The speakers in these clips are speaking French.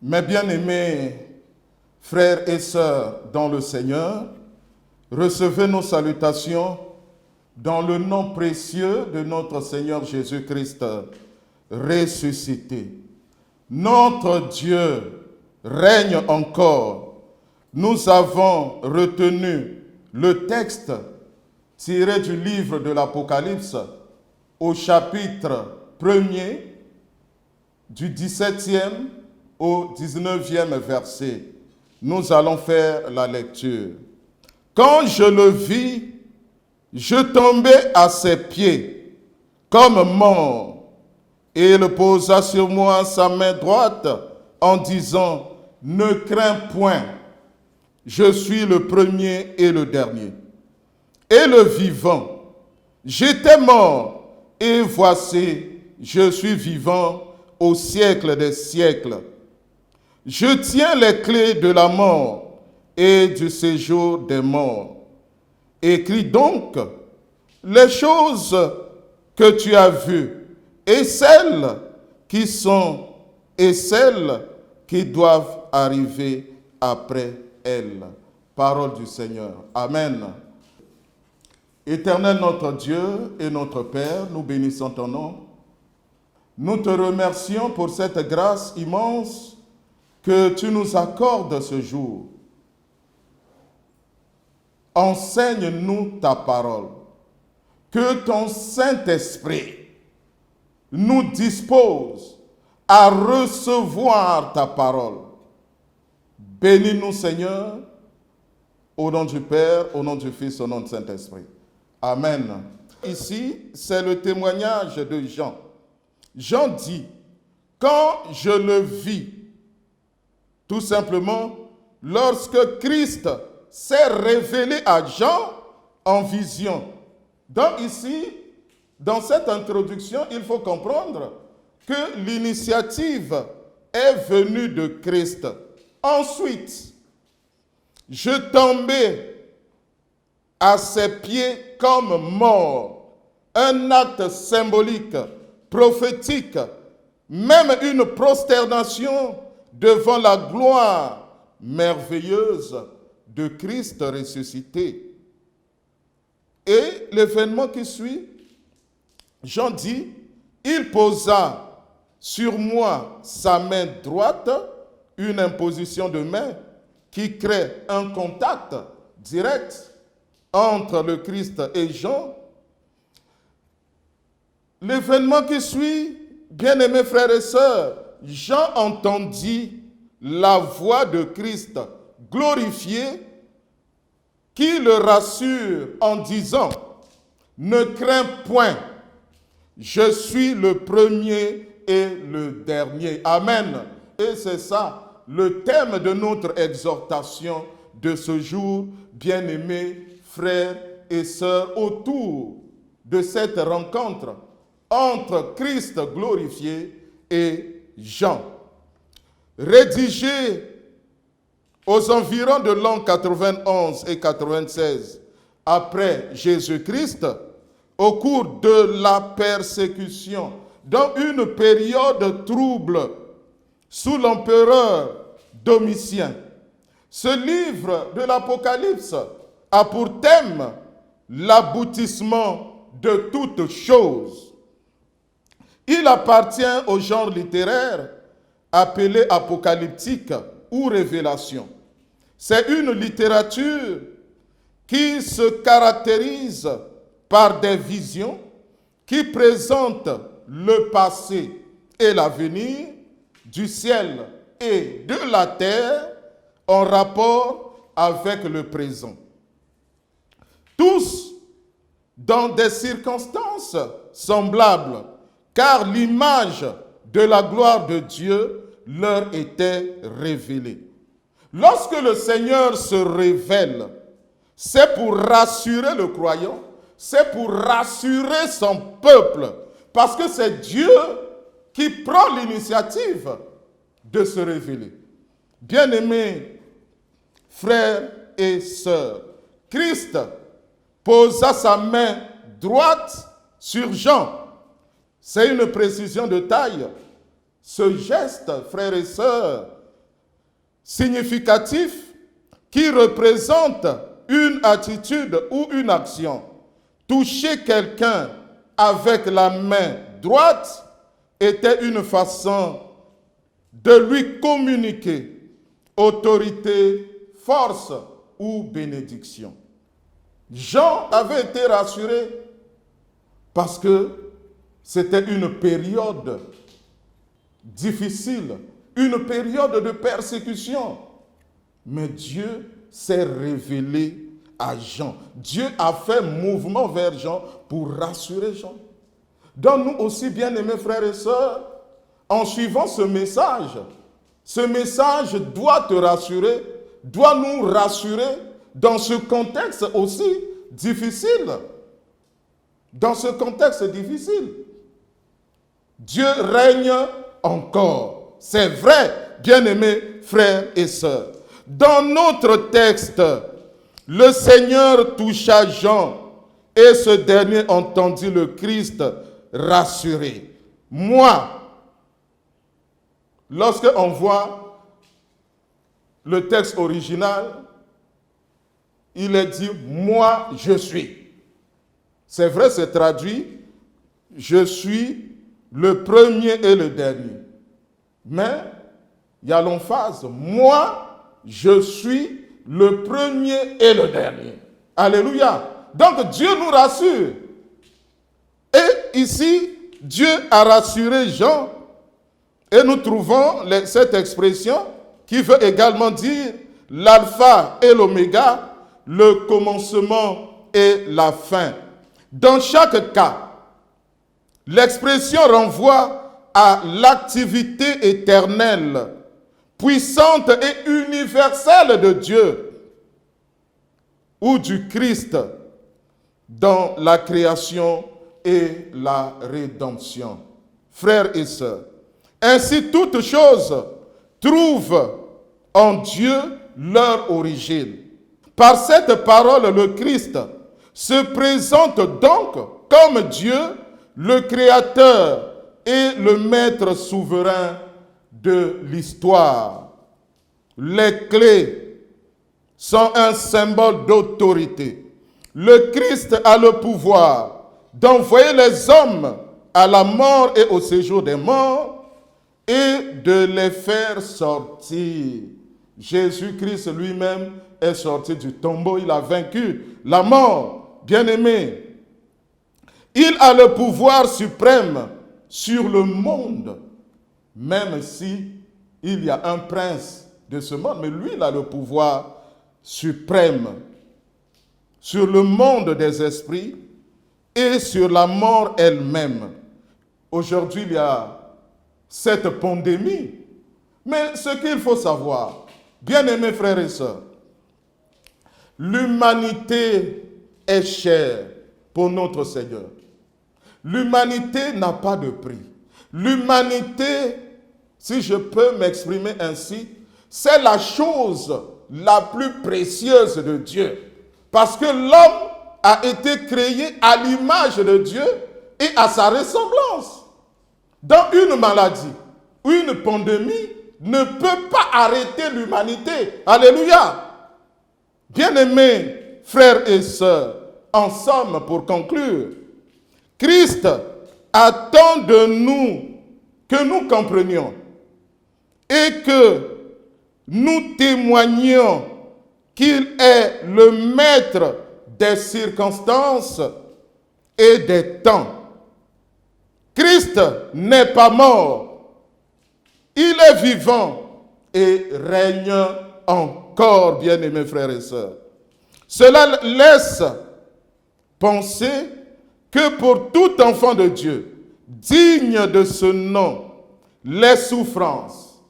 Mes bien-aimés frères et sœurs dans le Seigneur, recevez nos salutations dans le nom précieux de notre Seigneur Jésus-Christ ressuscité. Notre Dieu règne encore. Nous avons retenu le texte tiré du livre de l'Apocalypse au chapitre 1er du 17e au 19e verset. Nous allons faire la lecture. Quand je le vis, je tombai à ses pieds comme mort, et il posa sur moi sa main droite en disant, « Ne crains point, je suis le premier et le dernier, et le vivant. J'étais mort, et voici, je suis vivant au siècle des siècles. Je tiens les clés de la mort et du séjour des morts. Écris donc les choses que tu as vues, et celles qui sont, et celles qui doivent arriver après elles. » Parole du Seigneur. Amen. Éternel notre Dieu et notre Père, nous bénissons ton nom. Nous te remercions pour cette grâce immense que tu nous accordes ce jour. Enseigne-nous ta parole. Que ton Saint-Esprit nous dispose à recevoir ta parole. Bénis-nous, Seigneur, au nom du Père, au nom du Fils, au nom du Saint-Esprit. Amen. Ici, c'est le témoignage de Jean. Jean dit, quand je le vis, tout simplement, lorsque Christ s'est révélé à Jean en vision. Donc ici, dans cette introduction, il faut comprendre que l'initiative est venue de Christ. Ensuite, je tombais à ses pieds comme mort, un acte symbolique, prophétique, même une prosternation devant la gloire merveilleuse de Christ ressuscité. Et l'événement qui suit, Jean dit, il posa sur moi sa main droite, une imposition de main qui crée un contact direct entre le Christ et Jean. L'événement qui suit, bien-aimés frères et sœurs, Jean entendit la voix de Christ glorifié qui le rassure en disant, « Ne crains point, je suis le premier et le dernier. » Amen. Et c'est ça le thème de notre exhortation de ce jour, bien-aimés frères et sœurs, autour de cette rencontre entre Christ glorifié et Jean. Rédigé aux environs de l'an 91 et 96 après Jésus-Christ, au cours de la persécution, dans une période trouble sous l'empereur Domitien, ce livre de l'Apocalypse a pour thème l'aboutissement de toutes choses. Il appartient au genre littéraire appelé apocalyptique ou révélation. C'est une littérature qui se caractérise par des visions qui présentent le passé et l'avenir du ciel et de la terre en rapport avec le présent. Tous dans des circonstances semblables, car l'image de la gloire de Dieu leur était révélée. Lorsque le Seigneur se révèle, c'est pour rassurer le croyant, c'est pour rassurer son peuple, parce que c'est Dieu qui prend l'initiative de se révéler. Bien-aimés frères et sœurs, Christ posa sa main droite sur Jean. C'est une précision de taille. Ce geste, frères et sœurs, significatif qui représente une attitude ou une action. Toucher quelqu'un avec la main droite était une façon de lui communiquer autorité, force ou bénédiction. Jean avait été rassuré parce que c'était une période difficile, une période de persécution. Mais Dieu s'est révélé à Jean. Dieu a fait mouvement vers Jean pour rassurer Jean. Donc nous aussi, bien-aimés frères et sœurs, en suivant ce message doit te rassurer, doit nous rassurer dans ce contexte aussi difficile. Dans ce contexte difficile. Dieu règne encore. C'est vrai, bien-aimés frères et sœurs. Dans notre texte, le Seigneur toucha Jean et ce dernier entendit le Christ rassuré. Moi, lorsque on voit le texte original, il est dit « moi je suis ». C'est vrai, c'est traduit « je suis le premier et le dernier ». Mais il y a l'emphase « moi je suis le premier et le dernier ». Alléluia. Donc Dieu nous rassure. Et ici, Dieu a rassuré Jean. Et nous trouvons cette expression qui veut également dire l'alpha et l'oméga, le commencement et la fin. Dans chaque cas, l'expression renvoie à l'activité éternelle, puissante et universelle de Dieu ou du Christ dans la création et la rédemption. Frères et sœurs, ainsi toutes choses trouvent en Dieu leur origine. Par cette parole, le Christ se présente donc comme Dieu, le Créateur et le Maître souverain de l'histoire. Les clés sont un symbole d'autorité. Le Christ a le pouvoir d'envoyer les hommes à la mort et au séjour des morts et de les faire sortir. Jésus-Christ lui-même est sorti du tombeau, il a vaincu la mort. Bien-aimé, il a le pouvoir suprême sur le monde, même si il y a un prince de ce monde, mais lui, il a le pouvoir suprême sur le monde des esprits et sur la mort elle-même. Aujourd'hui, il y a cette pandémie, mais ce qu'il faut savoir, bien-aimés frères et sœurs, l'humanité est chère pour notre Seigneur. L'humanité n'a pas de prix. L'humanité, si je peux m'exprimer ainsi, c'est la chose la plus précieuse de Dieu. Parce que l'homme a été créé à l'image de Dieu et à sa ressemblance. Dans une maladie ou une pandémie ne peut pas arrêter l'humanité. Alléluia. Bien-aimés frères et sœurs, en somme, pour conclure, Christ attend de nous que nous comprenions et que nous témoignions qu'il est le maître des circonstances et des temps. Christ n'est pas mort, il est vivant et règne encore, bien-aimés frères et sœurs. Cela laisse penser que pour tout enfant de Dieu, digne de ce nom, les souffrances,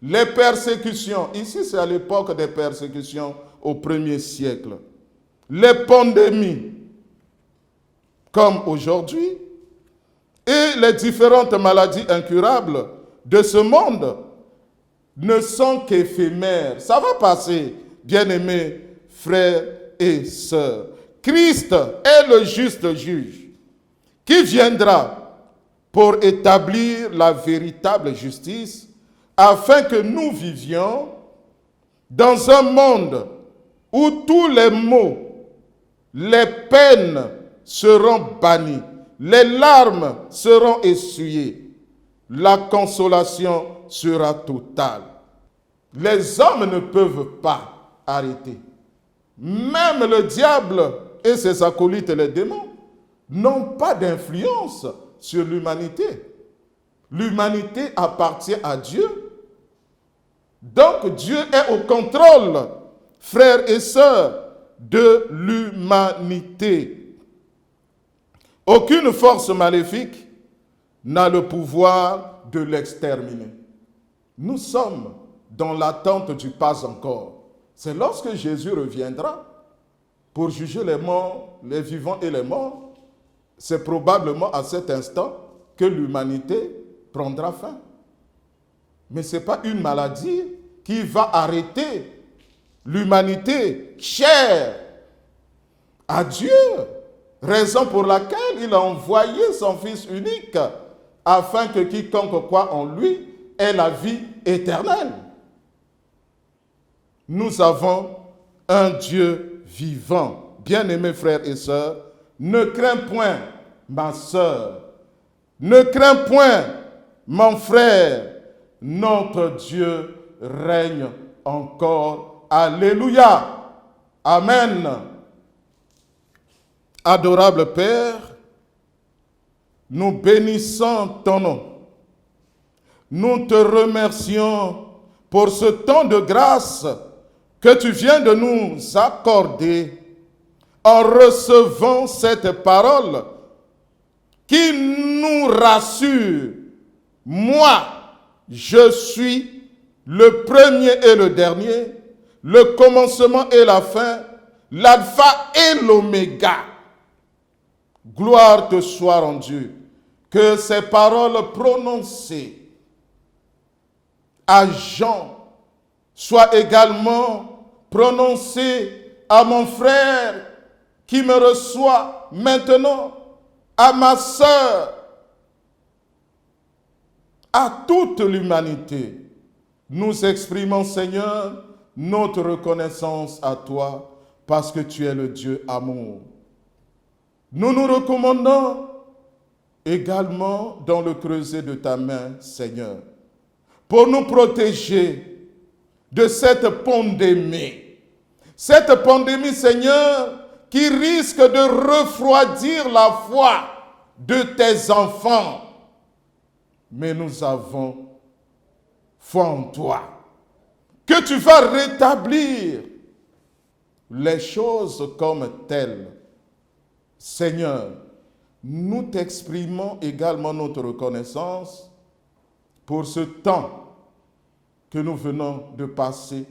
les persécutions, ici c'est à l'époque des persécutions au 1er siècle, les pandémies, comme aujourd'hui, et les différentes maladies incurables de ce monde ne sont qu'éphémères. Ça va passer, bien-aimés frères et sœurs. Christ est le juste juge qui viendra pour établir la véritable justice afin que nous vivions Dans un monde où tous les maux, les peines seront bannies, les larmes seront essuyées, la consolation sera totale. Les hommes ne peuvent pas arrêter. Même le diable et ses acolytes, les démons, n'ont pas d'influence sur l'humanité. L'humanité appartient à Dieu. Donc Dieu est au contrôle, frères et sœurs, de l'humanité. Aucune force maléfique n'a le pouvoir de l'exterminer. Nous sommes dans l'attente du pas encore. C'est lorsque Jésus reviendra pour juger les morts, les vivants et les morts. C'est probablement à cet instant que l'humanité prendra fin. Mais ce n'est pas une maladie qui va arrêter l'humanité chère à Dieu, raison pour laquelle il a envoyé son Fils unique afin que quiconque croit en lui ait la vie éternelle. Nous avons un Dieu vivant. Bien-aimés frères et sœurs, ne crains point, ma sœur, ne crains point, mon frère, notre Dieu règne encore. Alléluia. Amen. Adorable Père, nous bénissons ton nom. Nous te remercions pour ce temps de grâce que tu viens de nous accorder en recevant cette parole qui nous rassure. Moi, je suis le premier et le dernier, le commencement et la fin, l'alpha et l'oméga. Gloire te soit rendue. Que ces paroles prononcées à Jean soient également prononcées à mon frère qui me reçoit maintenant, à ma sœur, à toute l'humanité. Nous exprimons, Seigneur, notre reconnaissance à toi parce que tu es le Dieu amour. Nous nous recommandons également dans le creuset de ta main, Seigneur, pour nous protéger de cette pandémie. Cette pandémie, Seigneur, qui risque de refroidir la foi de tes enfants. Mais nous avons foi en toi, que tu vas rétablir les choses comme telles. Seigneur, nous t'exprimons également notre reconnaissance pour ce temps que nous venons de passer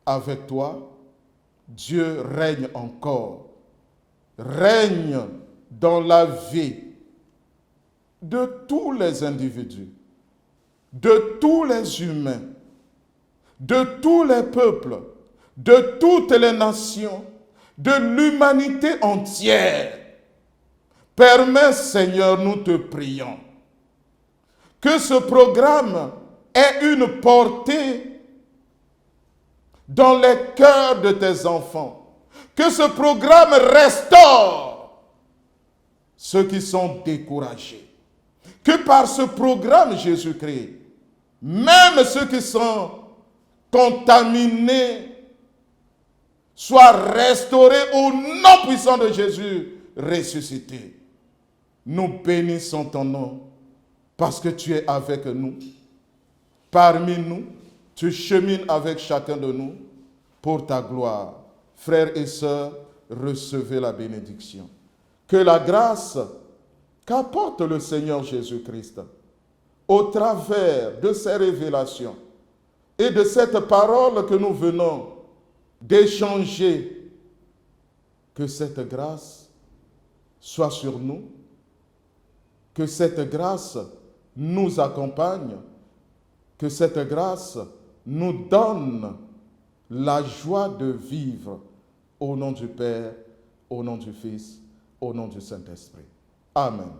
avec toi. Dieu règne encore, règne dans la vie de tous les individus, de tous les humains, de tous les peuples, de toutes les nations, de l'humanité entière. Permets, Seigneur, nous te prions, que ce programme ait une portée dans les cœurs de tes enfants, que ce programme restaure ceux qui sont découragés, que par ce programme, Jésus-Christ, même ceux qui sont contaminés soient restaurés au nom puissant de Jésus ressuscité. Nous bénissons ton nom parce que tu es avec nous. Parmi nous, tu chemines avec chacun de nous pour ta gloire. Frères et sœurs, recevez la bénédiction. Que la grâce qu'apporte le Seigneur Jésus-Christ au travers de ces révélations et de cette parole que nous venons d'échanger, que cette grâce soit sur nous, que cette grâce nous accompagne, que cette grâce nous donne la joie de vivre au nom du Père, au nom du Fils, au nom du Saint-Esprit. Amen.